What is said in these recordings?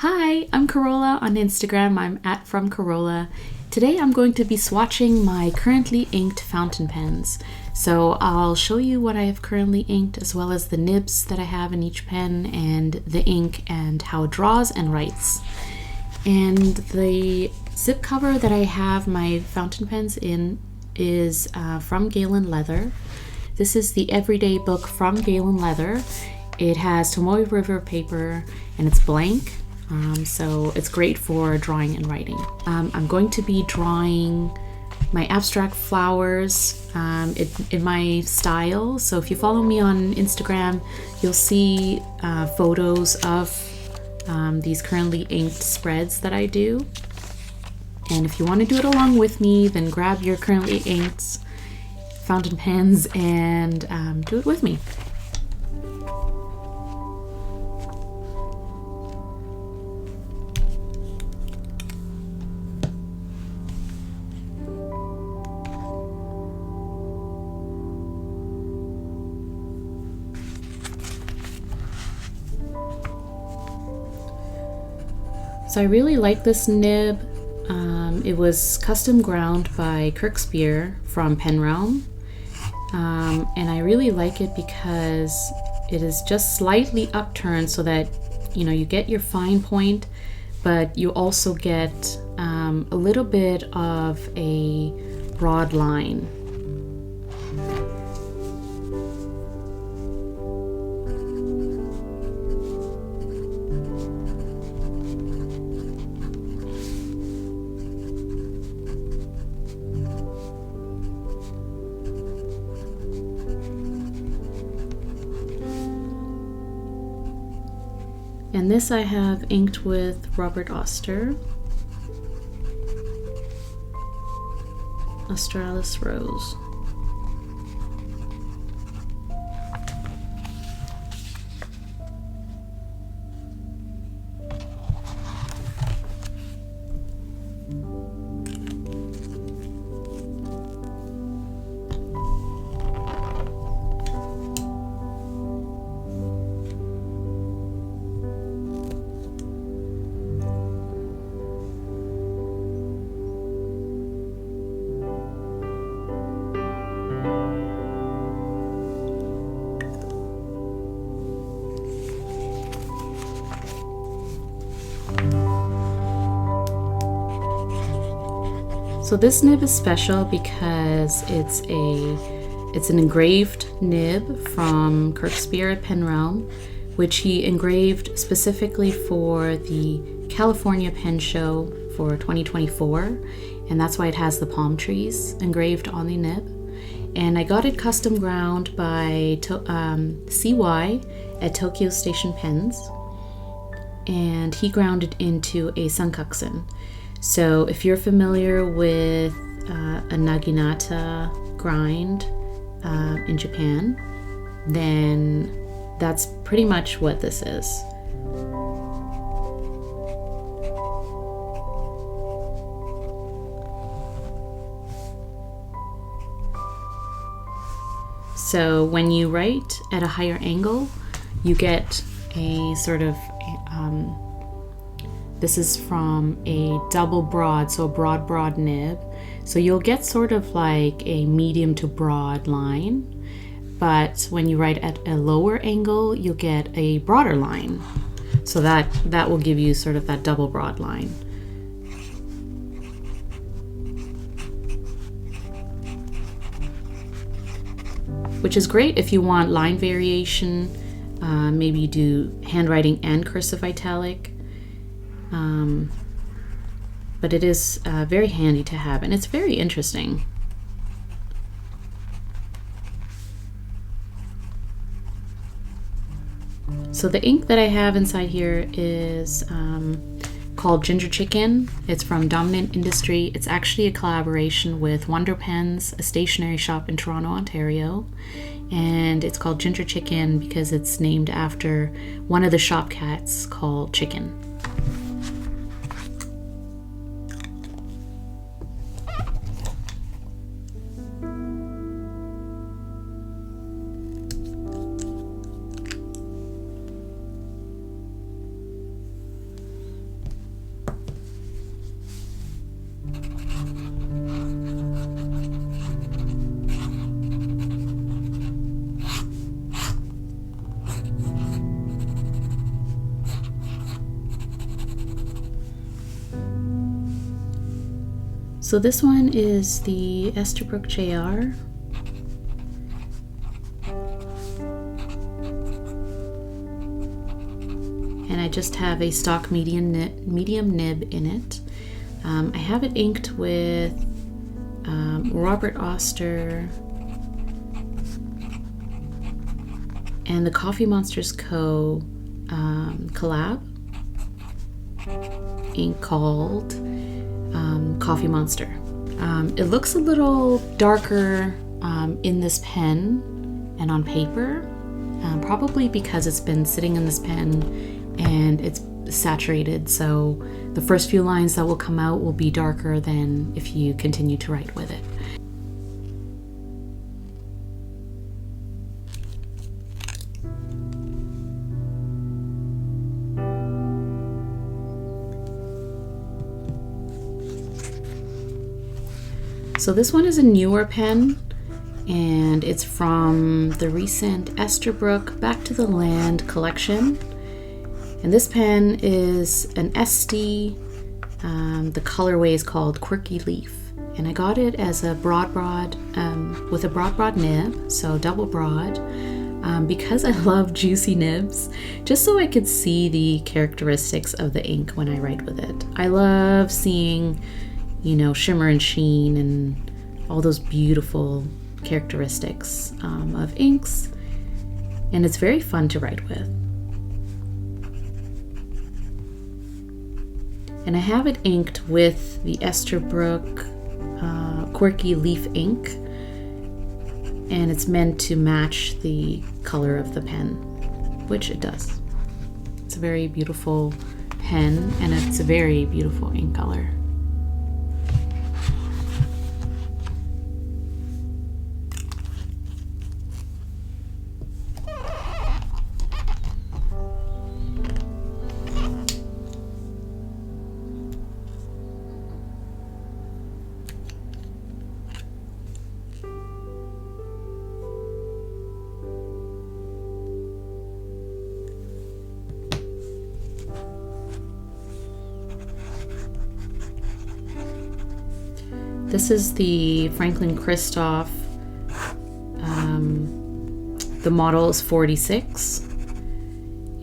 Hi, I'm Corolla on Instagram. I'm at From Corolla. Today I'm going to be swatching my currently inked fountain pens. So I'll show you what I have currently inked as well as the nibs that I have in each pen and the ink and how it draws and writes. And the zip cover that I have my fountain pens in is from Galen Leather. This is the Everyday book from Galen Leather. It has Tomoe River paper and it's blank. So it's great for drawing and writing. I'm going to be drawing my abstract flowers in my style. So if you follow me on Instagram, you'll see photos of these currently inked spreads that I do. And if you want to do it along with me, then grab your currently inked fountain pens and do it with me. So I really like this nib. It was custom ground by Kirk from Penrealm. And I really like it because it is just slightly upturned so that you get your fine point, but you also get a little bit of a broad line. And this I have inked with Robert Oster, Australis Rose. So this nib is special because it's an engraved nib from Kirk at Penrealm, which he engraved specifically for the California Pen Show for 2024, and that's why it has the palm trees engraved on the nib. And I got it custom ground by CY at Tokyo Station Pens, and he ground it into a Sankakusen. So if you're familiar with a naginata grind in Japan, then that's pretty much what this is. So when you write at a higher angle, you get a sort of this is from a double broad, so a broad nib. So you'll get sort of like a medium to broad line, but when you write at a lower angle, you'll get a broader line. So that will give you sort of that double broad line. Which is great if you want line variation, maybe you do handwriting and cursive italic. But it is very handy to have, and it's very interesting. So the ink that I have inside here is called Ginger Chicken. It's from Dominant Industry. It's actually a collaboration with Wonder Pens, a stationery shop in Toronto, Ontario. And it's called Ginger Chicken because it's named after one of the shop cats called Chicken. So this one is the Esterbrook JR. And I just have a stock medium nib in it. I have it inked with Robert Oster and the TWSBI collab ink called Coffee Monster. It looks a little darker in this pen and on paper, probably because it's been sitting in this pen and it's saturated, so the first few lines that will come out will be darker than if you continue to write with it. So this one is a newer pen, and it's from the recent Esterbrook Back to the Land collection. And this pen is an Estie. The colorway is called Quirky Leaf. And I got it as a broad with a broad nib, so double broad, because I love juicy nibs, just so I could see the characteristics of the ink when I write with it. I love seeing, you know, shimmer and sheen and all those beautiful characteristics of inks, and it's very fun to write with. And I have it inked with the Esterbrook Quirky Leaf ink, and it's meant to match the color of the pen, which it does. It's a very beautiful pen, and it's a very beautiful ink color. This is the Franklin-Christoph. The model is 46,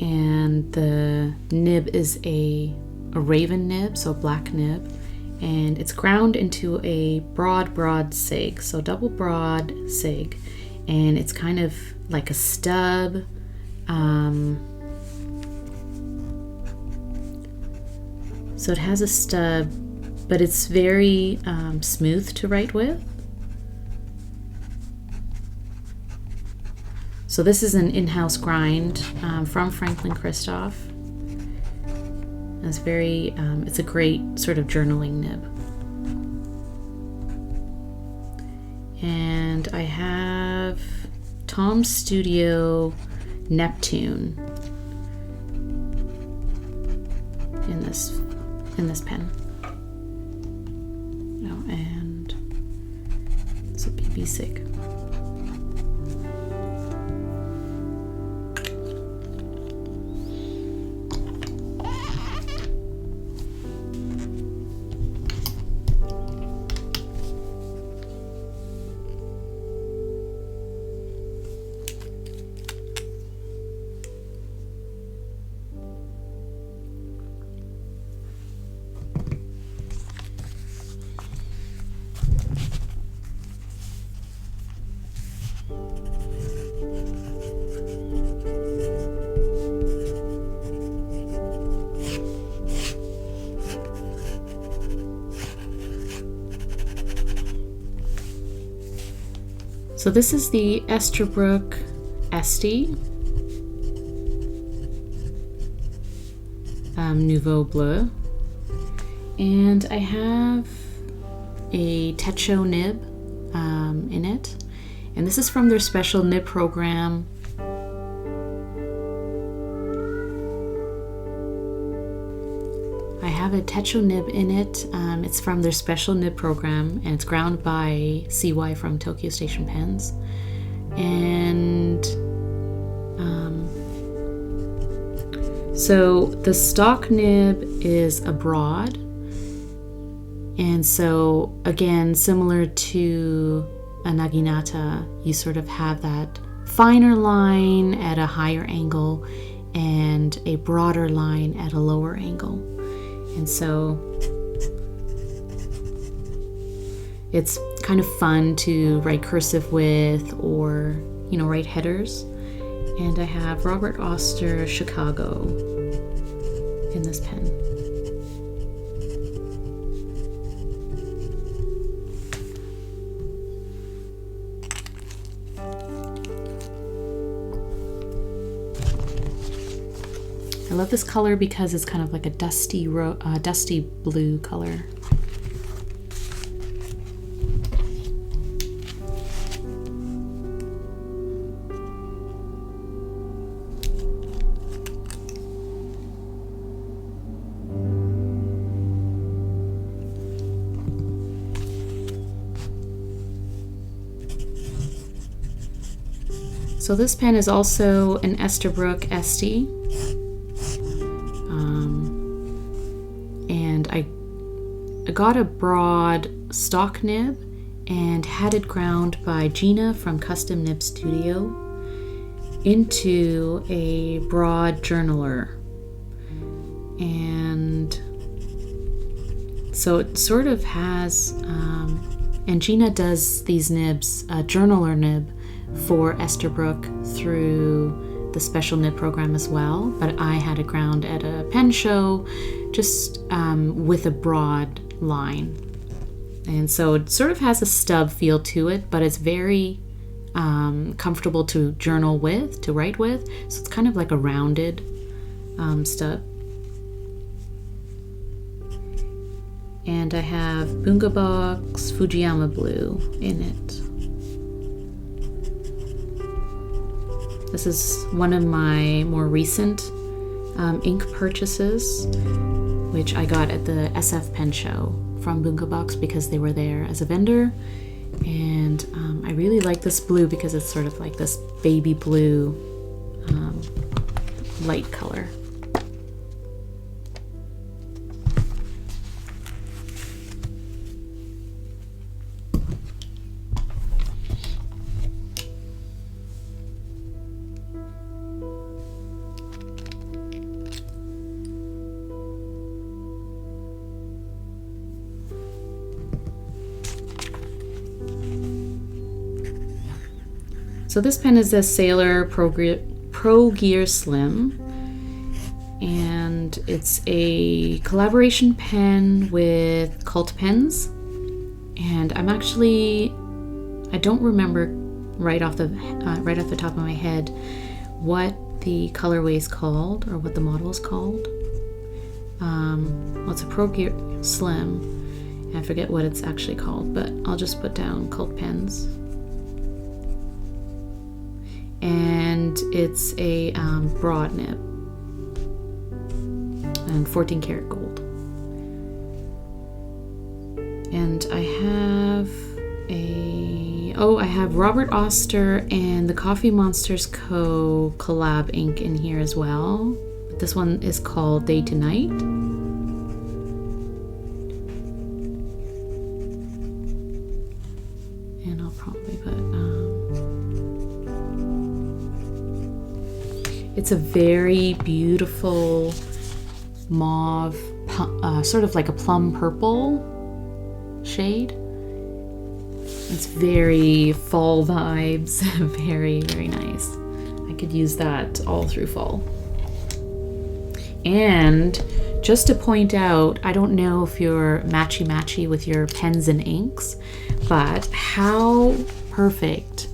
and the nib is a raven nib, so black nib, and it's ground into a broad sig, so double broad sig, and it's kind of like a stub. So it has a stub, but it's very smooth to write with. So this is an in-house grind from Franklin-Christoph. It's very, it's a great sort of journaling nib. And I have Tom's Studio Neptune in this pen. And it's a BB Sig. So this is the Esterbrook Estie Nouveau Bleu, and I have a Techo nib in it, and this is from their special nib program. I have a Techo nib in it. It's from their special nib program, and it's ground by CY from Tokyo Station Pens. And so the stock nib is a broad, And so again, similar to a naginata, you sort of have that finer line at a higher angle and a broader line at a lower angle. And so it's kind of fun to write cursive with, or, you know, write headers. And I have Robert Oster Chicago in this pen. I love this color because it's kind of like a dusty blue color. So this pen is also an Esterbrook Estie. And I got a broad stock nib and had it ground by Gina from Custom Nib Studio into a broad journaler. And so it sort of has, and Gina does these nibs, a journaler nib for Esterbrook through the special nib program as well, but I had it ground at a pen show just with a broad line. And so it sort of has a stub feel to it, but it's very comfortable to journal with, to write with. So it's kind of like a rounded stub. And I have Bungabox Fujiyama Blue in it. This is one of my more recent ink purchases, which I got at the SF Pen Show from Bungabox because they were there as a vendor. And I really like this blue because it's sort of like this baby blue light color. So this pen is a Sailor Pro Gear Slim, and it's a collaboration pen with Cult Pens. And I don't remember right off the top of my head what the colorway is called or what the model is called. Well, it's a Pro Gear Slim. I forget what it's actually called, but I'll just put down Cult Pens. And it's a broad nib and 14 karat gold. And I have Robert Oster and TheCoffeeMonsterzCo collab ink in here as well. This one is called Day to Night. And I'll probably put it's a very beautiful mauve, sort of like a plum purple shade. It's very fall vibes, very, very nice. I could use that all through fall. And just to point out, I don't know if you're matchy-matchy with your pens and inks, but how perfect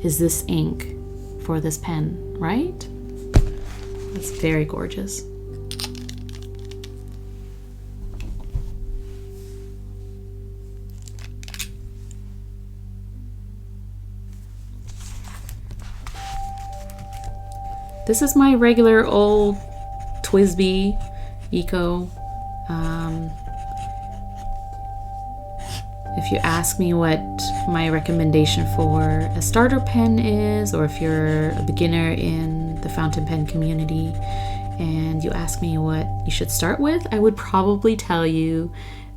is this ink for this pen, right? It's very gorgeous. This is my regular old TWSBI Eco. If you ask me what my recommendation for a starter pen is, or if you're a beginner in the fountain pen community and you ask me what you should start with, I would probably tell you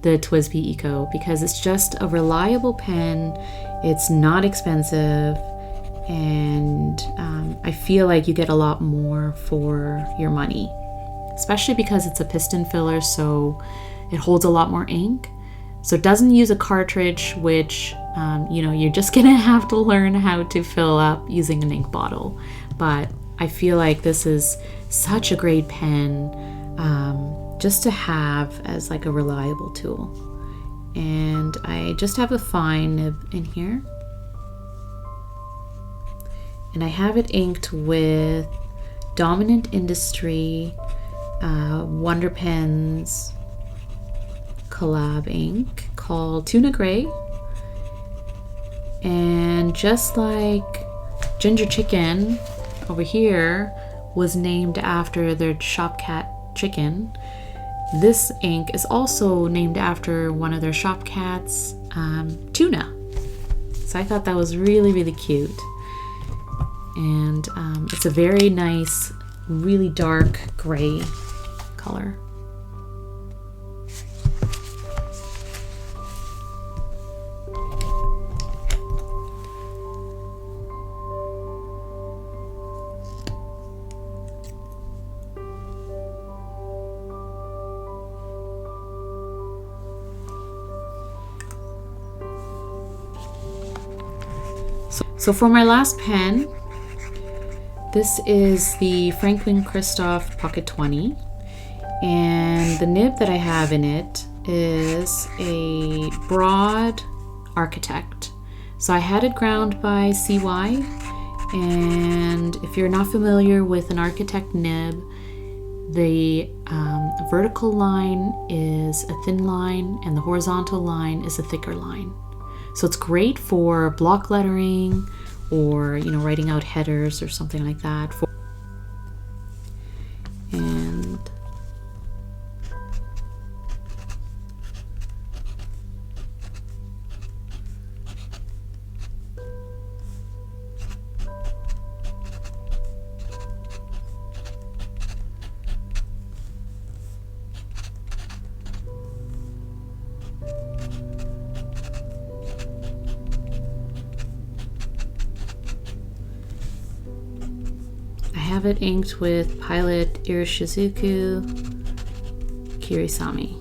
the TWSBI Eco because it's just a reliable pen. It's not expensive, and I feel like you get a lot more for your money, especially because it's a piston filler, so it holds a lot more ink. So it doesn't use a cartridge, which you're just gonna have to learn how to fill up using an ink bottle. But I feel like this is such a great pen just to have as like a reliable tool. And I just have a fine nib in here. And I have it inked with Dominant Industry Wonder Pens collab ink called Tuna Gray. And just like Ginger Chicken over here was named after their shop cat Chicken, this ink is also named after one of their shop cats, Tuna. So I thought that was really, really cute. And it's a very nice, really dark gray color. So for my last pen, this is the Franklin-Christoph Pocket 20, and the nib that I have in it is a broad Architect. So I had it ground by CY, and if you're not familiar with an Architect nib, the vertical line is a thin line and the horizontal line is a thicker line. So it's great for block lettering or, writing out headers or something like that. And I have it inked with Pilot Iroshizuku Kiri-Same.